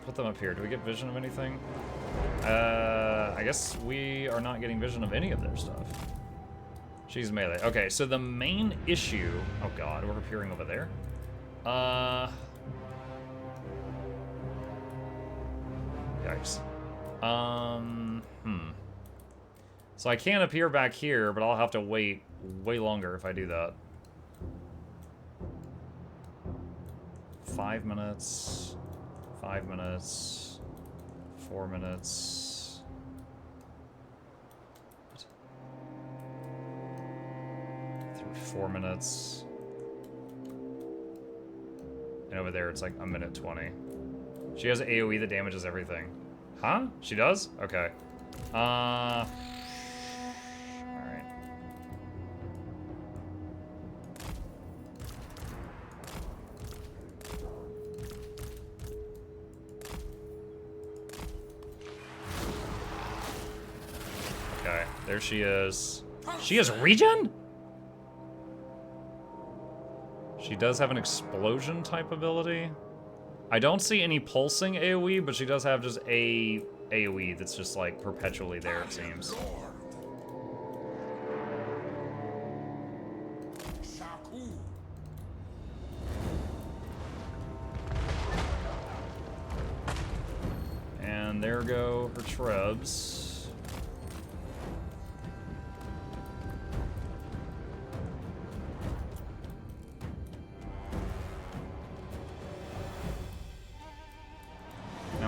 put them up here. Do we get vision of anything? I guess we are not getting vision of any of their stuff. She's melee. Okay, so the main issue... Oh god, we're appearing over there? Yikes. So I can't appear back here, but I'll have to wait way longer if I do that. 5 minutes. 5 minutes. 4 minutes. 4 minutes. And over there it's like 1:20. She has AoE that damages everything. Huh? She does? Okay. Alright. Okay, there she is. She has regen? She does have an explosion type ability. I don't see any pulsing AoE, but she does have just a AoE that's just like perpetually there, it seems. And there go her trebs.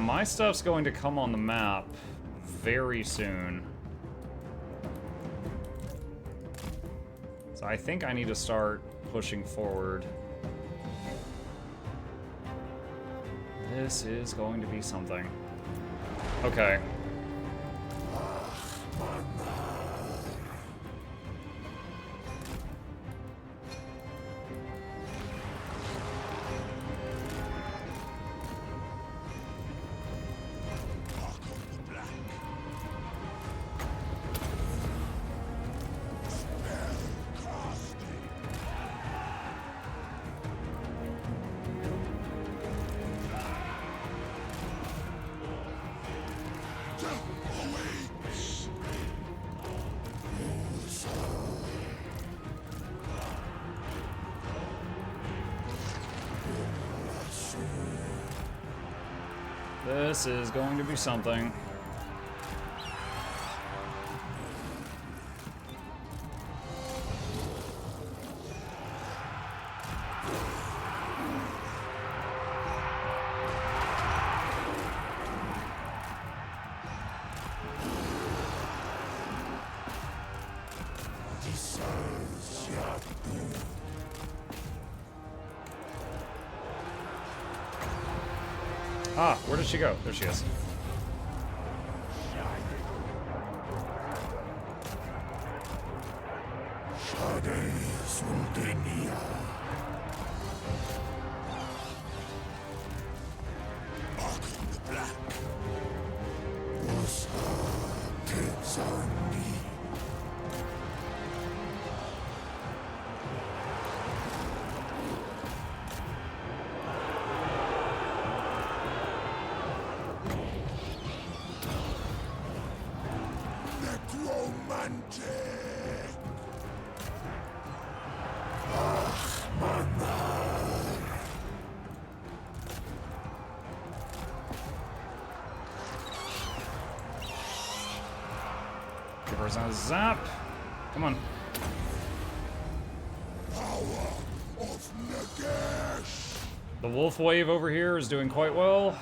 My stuff's going to come on the map very soon. So I think I need to start pushing forward. This is going to be something. Okay. This is going to be something. Ah, where did she go? There she is. Give her a zap. Come on. Power of Nagash. The wolf wave over here is doing quite well.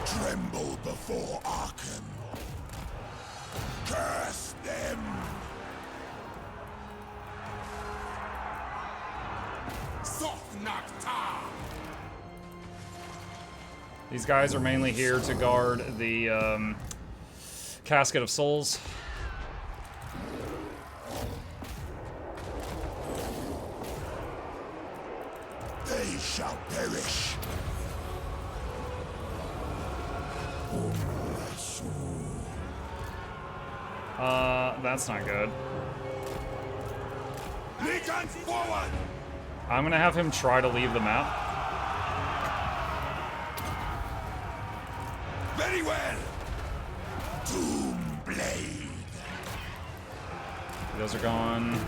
Tremble before Arkhan. Curse them. These guys are mainly here to guard the Casket of Souls. They shall perish. That's not good. Legions forward! I'm gonna have him try to leave the map. Very well. Doom blade. Those are gone.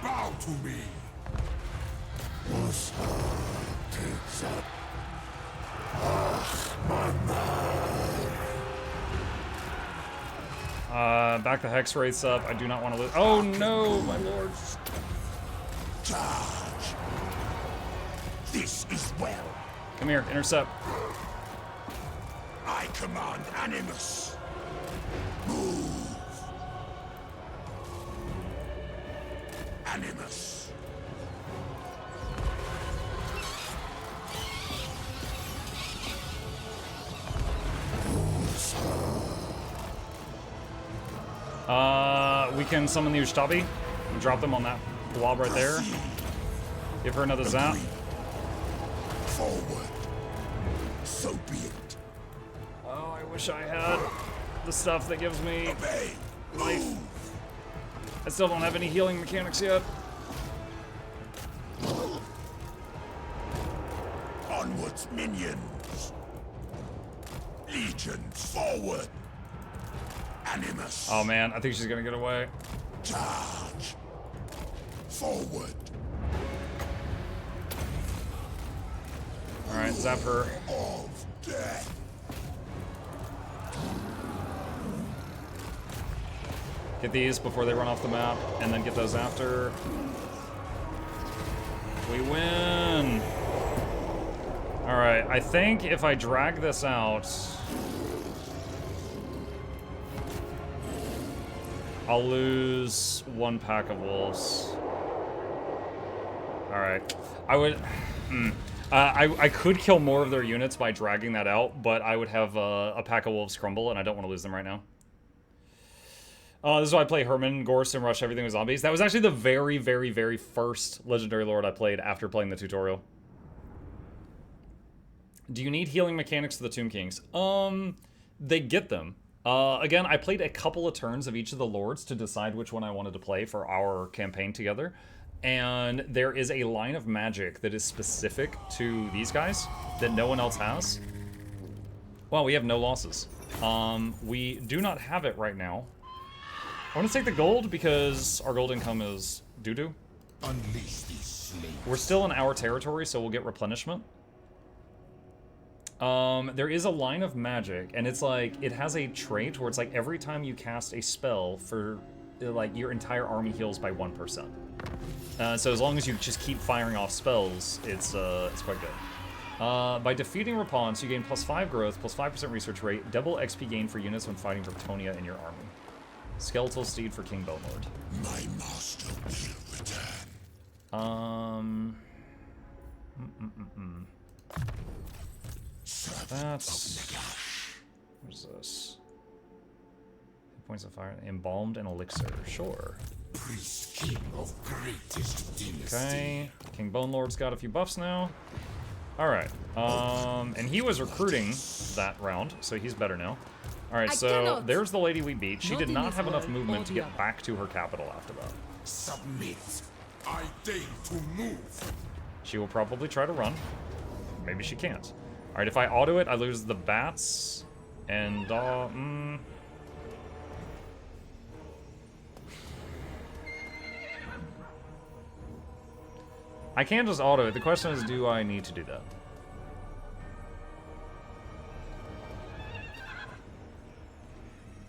Bow to me. Back the hex rates up. I do not want to lose. Oh no, my lord. Charge. This is well. Come here, intercept. I command Animus. Move. Animus. We can summon the Ustabi. Drop them on that blob right there. Give her another zap. Forward. So be it. Oh, I wish I had the stuff that gives me Obey. life. Move. I still don't have any healing mechanics yet. Onwards, minions. Legions, forward. Animus. Oh man, I think she's gonna get away. Charge. Forward. Alright, zap her. Of death. Get these before they run off the map, and then get those after. We win! Alright, I think if I drag this out, I'll lose one pack of wolves. Alright. I would... I could kill more of their units by dragging that out, but I would have a pack of wolves crumble, and I don't want to lose them right now. This is why I play Herman, Gorst, and Rush Everything with Zombies. That was actually the very, very, very first Legendary Lord I played after playing the tutorial. Do you need healing mechanics to the Tomb Kings? They get them. Again, I played a couple of turns of each of the lords to decide which one I wanted to play for our campaign together. And there is a line of magic that is specific to these guys that no one else has. Well, we have no losses. We do not have it right now. I want to take the gold because our gold income is doo-doo. Unleash these slaves. We're still in our territory, so we'll get replenishment. There is a line of magic, and it's like, it has a trait where it's like every time you cast a spell for, like, your entire army heals by 1%. So as long as you just keep firing off spells, it's quite good. By defeating Rapons, you gain +5 growth, +5% research rate, double XP gain for units when fighting Vertonia in your army. Skeletal Steed for King Bonelord. My master will return. That's... What is this? Points of fire. Embalmed and elixir. Sure. Priest king of greatest dynasty. Okay. King Bonelord's got a few buffs now. Alright. And he was recruiting that round, so he's better now. Alright, so there's the lady we beat. She did not have enough movement to get back to her capital after that. Submit. I deign to move. She will probably try to run. Maybe she can't. Alright, if I auto it, I lose the bats. And, I can just auto it. The question is, do I need to do that?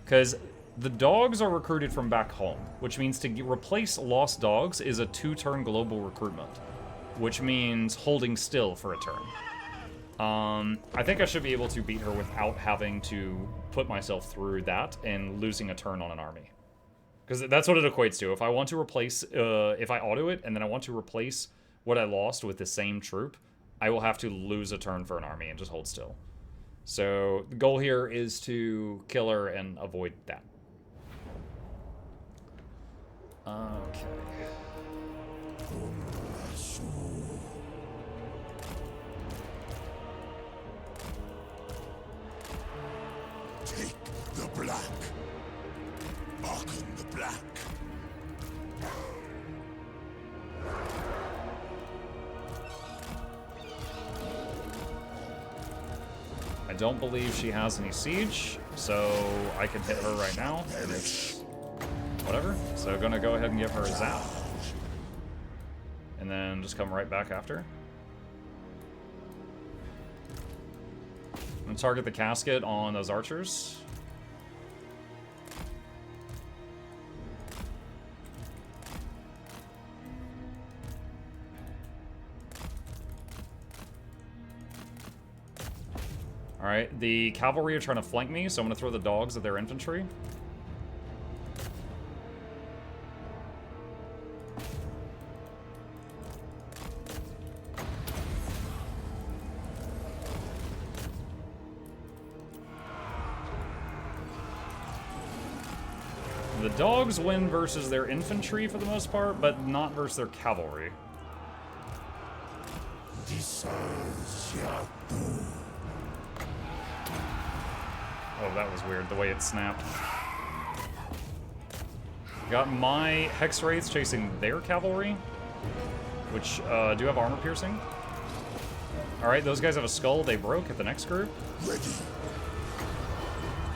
Because the dogs are recruited from back home, which means to replace lost dogs is a 2-turn global recruitment, which means holding still for a turn. I think I should be able to beat her without having to put myself through that and losing a turn on an army. Because that's what it equates to. If I want to replace, if I auto it and then I want to replace what I lost with the same troop, I will have to lose a turn for an army and just hold still. So the goal here is to kill her and avoid that. Okay. I don't believe she has any siege, so I can hit her right now, and it's whatever. So gonna go ahead and give her a zap. And then just come right back after. I'm gonna target the casket on those archers. Alright, the cavalry are trying to flank me, so I'm gonna throw the dogs at their infantry. The dogs win versus their infantry for the most part, but not versus their cavalry. Oh, that was weird, the way it snapped. Got my Hex Wraiths chasing their cavalry, which do have armor piercing. Alright, those guys have a skull they broke at the next group.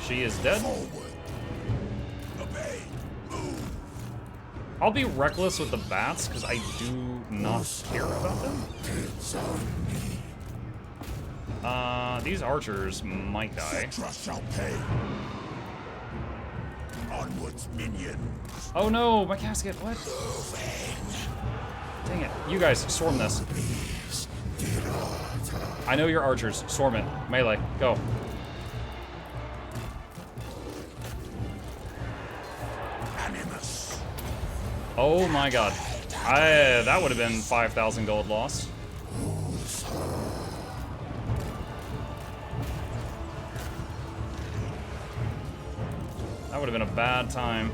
She is dead. I'll be reckless with the bats, because I do not care about them. These archers might die. Onwards, minions. Oh no, my casket, what? Dang it. You guys, swarm this. I know you're archers. Swarm it. Melee, go. Oh my god. That would have been 5,000 gold lost. That would have been a bad time.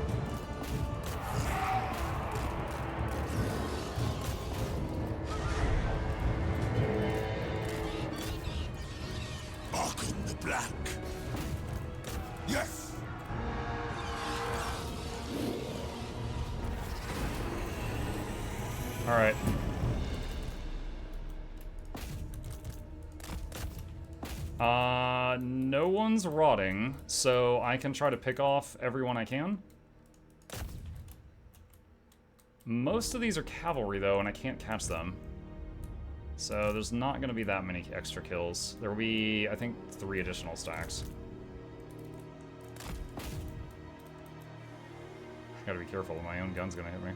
Arkhan the Black. Yes. All right. No one's rotting, so I can try to pick off everyone I can. Most of these are cavalry, though, and I can't catch them. So there's not going to be that many extra kills. There will be, I think, 3 additional stacks. Gotta be careful, my own gun's gonna hit me.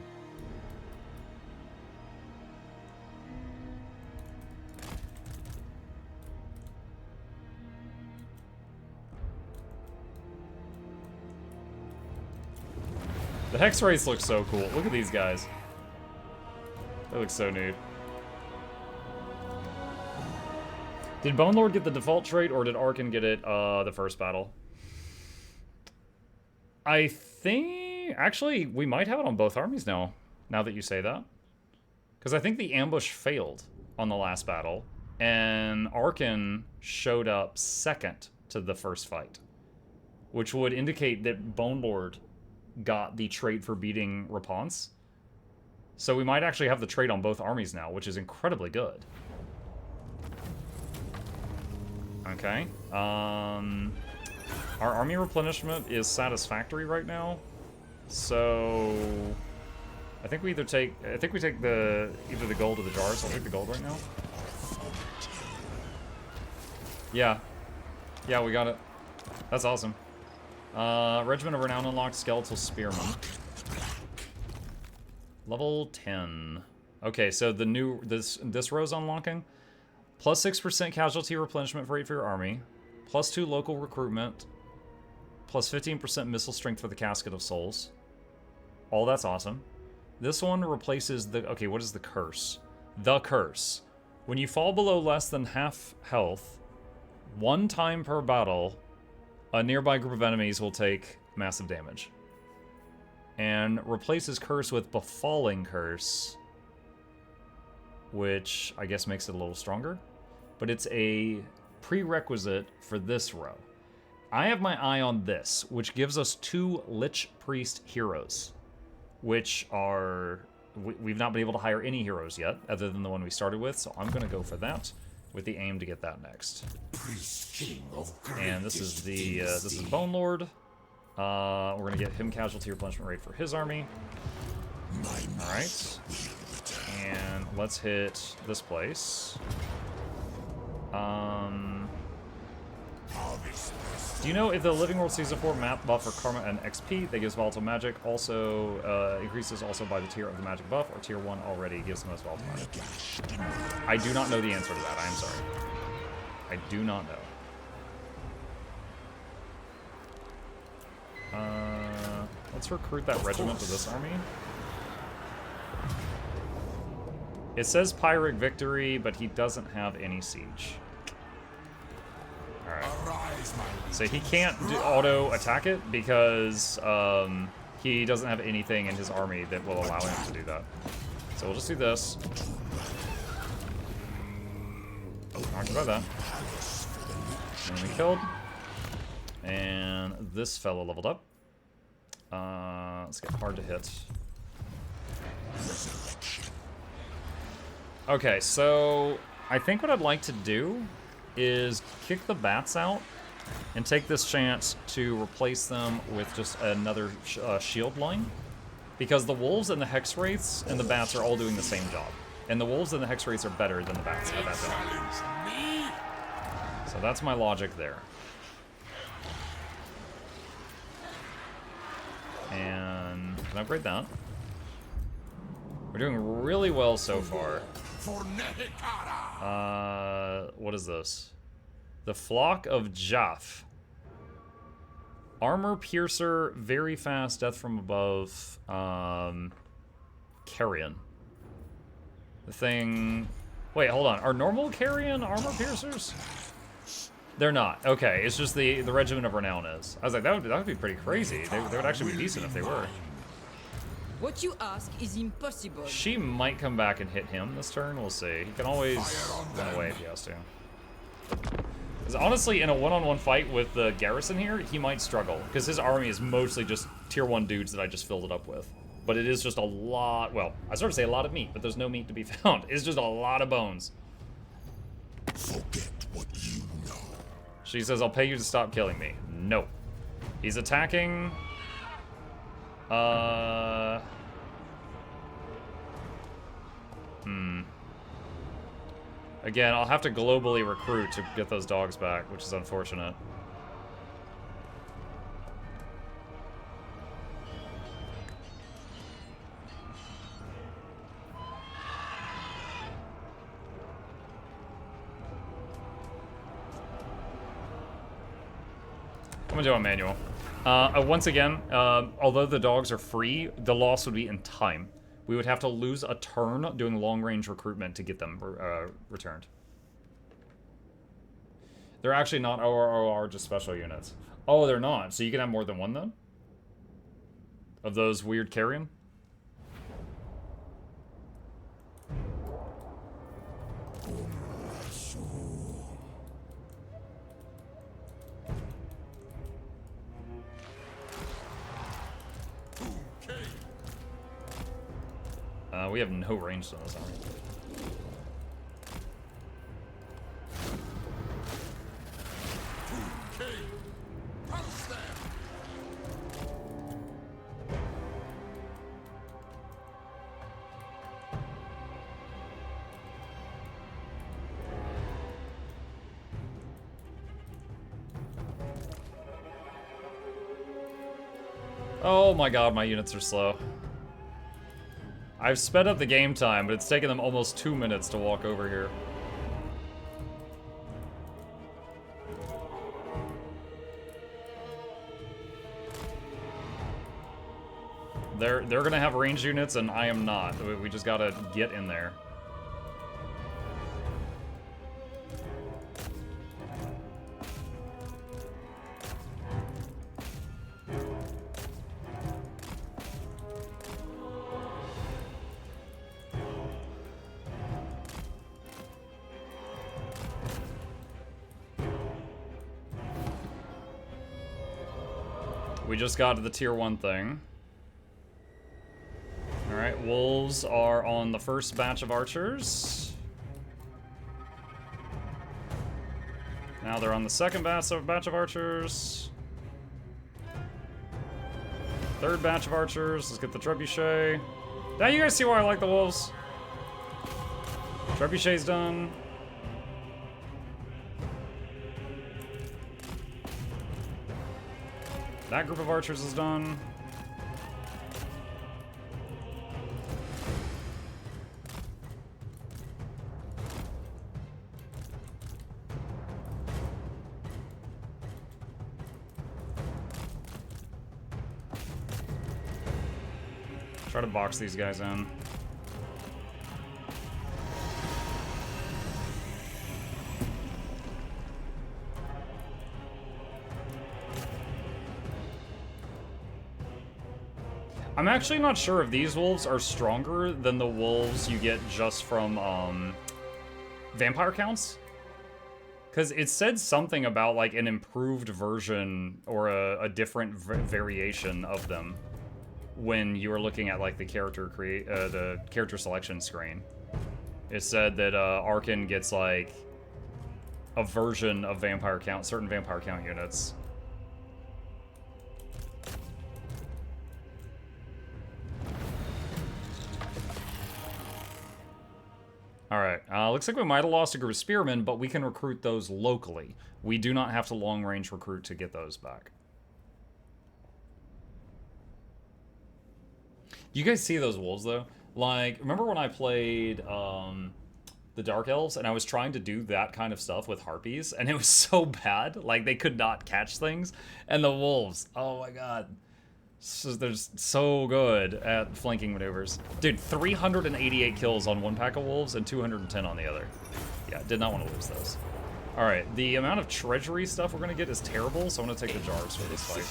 The Hex Wraiths look so cool. Look at these guys. They look so neat. Did Bone Lord get the default trait, or did Arkhan get it the first battle? I think... Actually, we might have it on both armies now that you say that. Because I think the ambush failed on the last battle, and Arkhan showed up second to the first fight. Which would indicate that Bone Lord got the trait for beating Raponce. So we might actually have the trait on both armies now, which is incredibly good. Okay. Our army replenishment is satisfactory right now. So I think we either take either the gold or the jars. I'll take the gold right now. Yeah. Yeah, we got it. That's awesome. Regiment of Renown unlocked Skeletal Spearman. Level 10. Okay, so the new this row's unlocking. Plus 6% casualty replenishment for 8 for your army. Plus 2 local recruitment. Plus 15% missile strength for the Casket of Souls. All that's awesome. This one replaces the... Okay, what is the curse? The curse. When you fall below less than half health, 1 time per battle, a nearby group of enemies will take massive damage. And replaces curse with befalling curse, which I guess makes it a little stronger. But it's a prerequisite for this row. I have my eye on this, which gives us 2 Lich Priest heroes, which are... We've not been able to hire any heroes yet, other than the one we started with, so I'm going to go for that. with the aim to get that next. Priest king of And this is the this is Bone Lord. We're gonna get him casualty replenishment rate for his army. All right, and let's hit this place. Do you know if the Living World Season 4 map buff for Karma and XP that gives volatile magic also increases also by the tier of the magic buff, or tier 1 already gives the most volatile magic? I do not know the answer to that. I am sorry. I do not know. Let's recruit that regiment to this army. It says Pyrrhic victory, but he doesn't have any siege. Alright. So he can't auto attack it because he doesn't have anything in his army that will allow him to do that. So we'll just do this. Knocked by that. Enemy killed. And this fellow leveled up. Let's get hard to hit. Okay, so I think what I'd like to do is kick the bats out and take this chance to replace them with just another shield line, because the wolves and the hex wraiths and the bats are all doing the same job, and the wolves and the hex wraiths are better than the bats at that job. So that's my logic there. And can I upgrade that? We're doing really well so far. What is this? The Flock of Jaff. Armor Piercer, very fast, death from above. Carrion. The thing... Wait, hold on. Are normal Carrion armor piercers? They're not. Okay, it's just the Regiment of Renown is. I was like, that would be pretty crazy. They would actually be decent if they were. What you ask is impossible. She might come back and hit him this turn. We'll see. He can always run away if he has to. Because honestly, in a one-on-one fight with the garrison here, he might struggle. Because his army is mostly just tier 1 dudes that I just filled it up with. But it is just a lot... Well, I sort of say a lot of meat, but there's no meat to be found. It's just a lot of bones. Forget what you know. She says, I'll pay you to stop killing me. No. He's attacking... Again, I'll have to globally recruit to get those dogs back, which is unfortunate. I'm gonna do a manual. Once again, although the dogs are free, the loss would be in time. We would have to lose a turn doing long-range recruitment to get them returned. They're actually not OROR, just special units. Oh, they're not. So you can have more than one, then? Of those weird carrion? We have no range on this army. Oh my god, my units are slow. I've sped up the game time, but it's taken them almost 2 minutes to walk over here. They're gonna have range units, and I am not. We just gotta get in there. We just got to the tier 1 thing. Alright, wolves are on the first batch of archers. Now they're on the second batch of archers. Third batch of archers. Let's get the trebuchet. Now you guys see why I like the wolves. Trebuchet's done. That group of archers is done. Try to box these guys in. I'm actually not sure if these wolves are stronger than the wolves you get just from vampire counts. Because it said something about like an improved version or a different variation of them when you were looking at like the character selection screen. It said that Arkhan gets like a version of vampire count, certain vampire count units. Alright, looks like we might have lost a group of spearmen, but we can recruit those locally. We do not have to long-range recruit to get those back. You guys see those wolves, though? Like, remember when I played the Dark Elves, and I was trying to do that kind of stuff with harpies, and it was so bad? Like, they could not catch things. And the wolves, oh my god. So they're so good at flanking maneuvers. Dude, 388 kills on one pack of wolves and 210 on the other. Yeah, did not want to lose those. Alright, the amount of treasury stuff we're going to get is terrible, so I'm going to take the jars for this fight.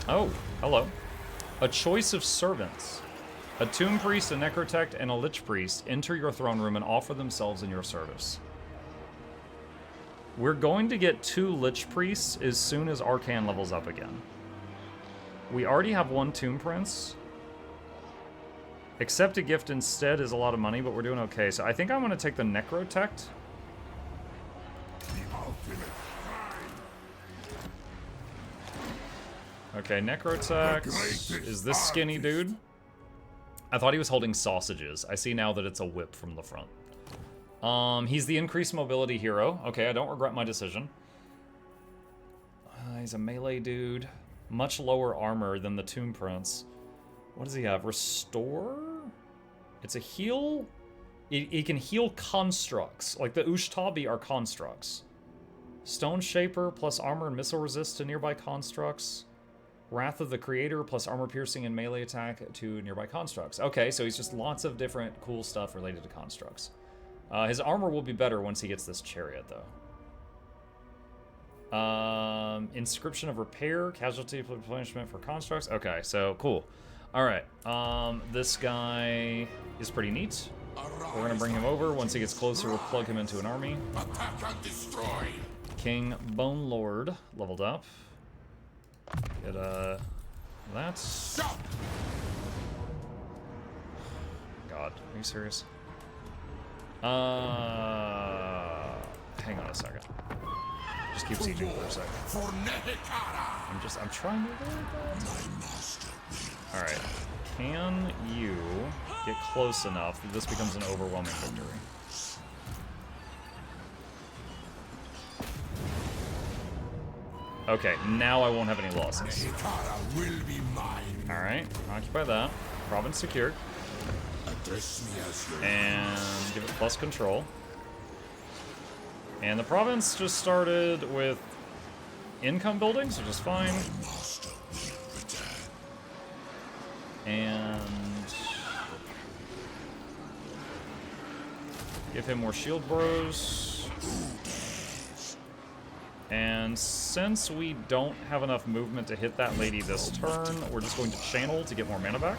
Oh, hello. A choice of servants. A tomb priest, a necrotect, and a lich priest enter your throne room and offer themselves in your service. We're going to get 2 lich priests as soon as Arkhan levels up again. We already have 1 tomb prince. Accept a gift instead is a lot of money, but we're doing okay. So I think I'm going to take the necrotect. Okay, necrotect is this skinny dude. I thought he was holding sausages. I see now that it's a whip from the front. He's the increased mobility hero. Okay, I don't regret my decision. He's a melee dude. Much lower armor than the Tomb Prince. What does he have? Restore? It's a heal? He can heal constructs. Like the Ushtabi are constructs. Stone Shaper plus armor and missile resist to nearby constructs. Wrath of the Creator plus armor piercing and melee attack to nearby constructs. Okay, so he's just lots of different cool stuff related to constructs. His armor will be better once he gets this chariot, though. Inscription of Repair, casualty replenishment for constructs. Okay, so cool. All right, this guy is pretty neat. We're gonna bring him over. Once he gets closer, we'll plug him into an army. Attack and destroy. King Bone Lord leveled up. Get that. God, are you serious? Hang on a second. Just keep sieging for a second. I'm trying to avoid that. Alright. Can you get close enough that this becomes an overwhelming victory? Okay, now I won't have any losses. Alright, occupy that. Province secured. And give it plus control. And the province just started with income buildings, which is fine. And give him more shield bros. And since we don't have enough movement to hit that lady this turn, we're just going to channel to get more mana back.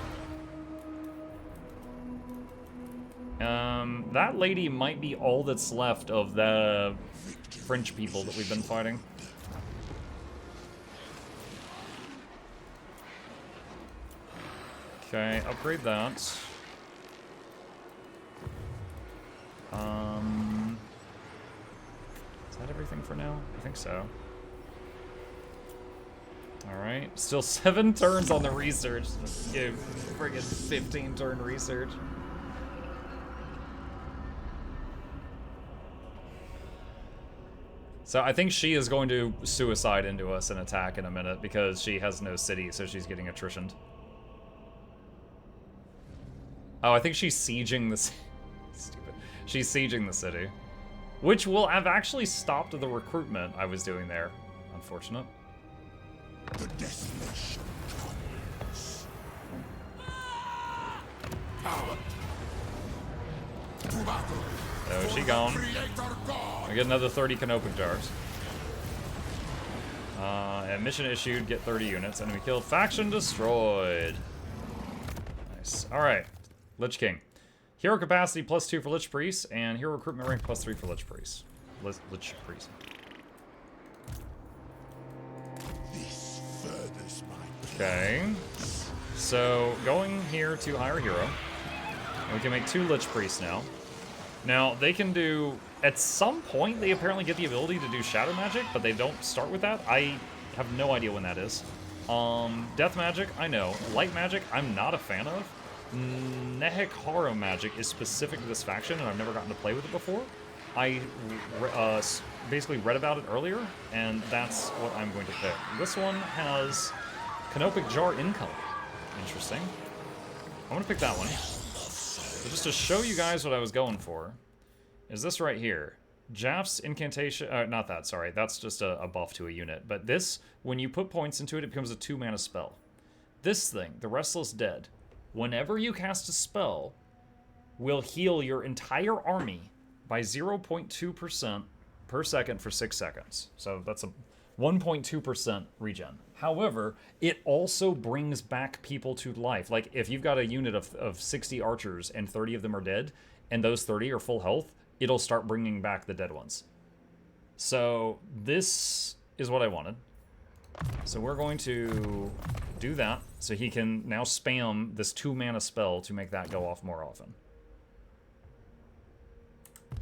That lady might be all that's left of the French people that we've been fighting. Okay, upgrade that. Is that everything for now? I think so. Alright, still 7 turns on the research. Let's give friggin' 15 turn research. So I think she is going to suicide into us and attack in a minute because she has no city, so she's getting attritioned. Oh, I think she's sieging the city. Stupid. She's sieging the city. Which will have actually stopped the recruitment I was doing there. Unfortunate. The desolation comes. Power. To battle. So she gone. Creator God. I get another 30 Canopic jars. And mission issued, get 30 units. Enemy killed, faction destroyed. Nice. Alright. Lich King. Hero capacity +2 for Lich Priest, and hero recruitment rank +3 for Lich Priest. Lich Priest. This furthers my Okay. So, going here to hire hero. And we can make 2 Lich Priests now. Now, they can do... At some point, they apparently get the ability to do Shadow Magic, but they don't start with that. I have no idea when that is. Death Magic, I know. Light Magic, I'm not a fan of. Nehekaro Magic is specific to this faction, and I've never gotten to play with it before. I basically read about it earlier, and that's what I'm going to pick. This one has Canopic Jar income. Interesting. I'm going to pick that one. So just to show you guys what I was going for, is this right here. Jaff's Incantation, not that, sorry, that's just a buff to a unit. But this, when you put points into it, it becomes a 2-mana spell. This thing, the Restless Dead, whenever you cast a spell, will heal your entire army by 0.2% per second for 6 seconds. So that's a 1.2% regen. However, it also brings back people to life. Like, if you've got a unit of 60 archers and 30 of them are dead, and those 30 are full health, it'll start bringing back the dead ones. So this is what I wanted. So we're going to do that, so he can now spam this 2-mana spell to make that go off more often.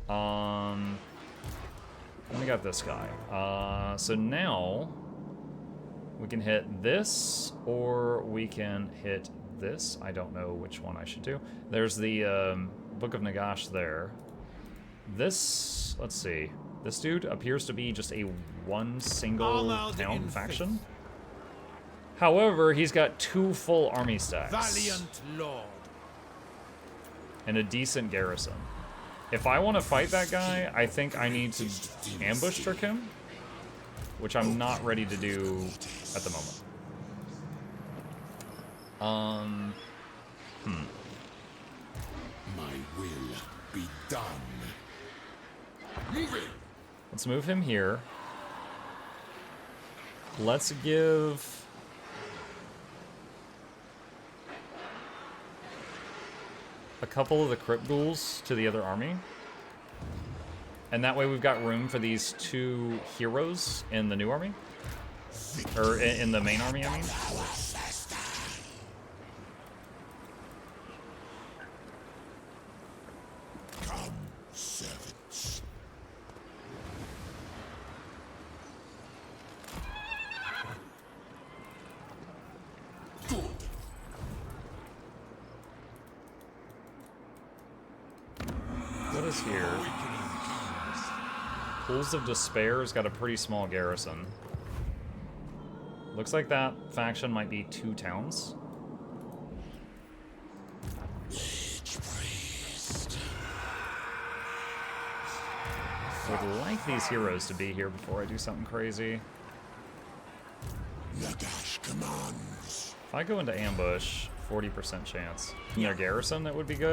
Then we got this guy. So now we can hit this, or we can hit this. I don't know which one I should do. There's the Book of Nagash there. This, let's see. This dude appears to be just a one single town faction. However, he's got 2 full army stacks. valiant lord. And a decent garrison. If I want to fight that guy, I think I need to ambush trick him, which I'm not ready to do at the moment. My will be done. Move it. Let's move him here. Let's give... a couple of the Crypt Ghouls to the other army. And that way we've got room for these 2 heroes in the new army. Or in the main army, I mean. Come, servants. Good. What is here? Pools of Despair's got a pretty small garrison. Looks like that faction might be 2 towns. Would like these heroes to be here before I do something crazy. Nagash commands. If I go into ambush, 40% chance. In their garrison, that would be good.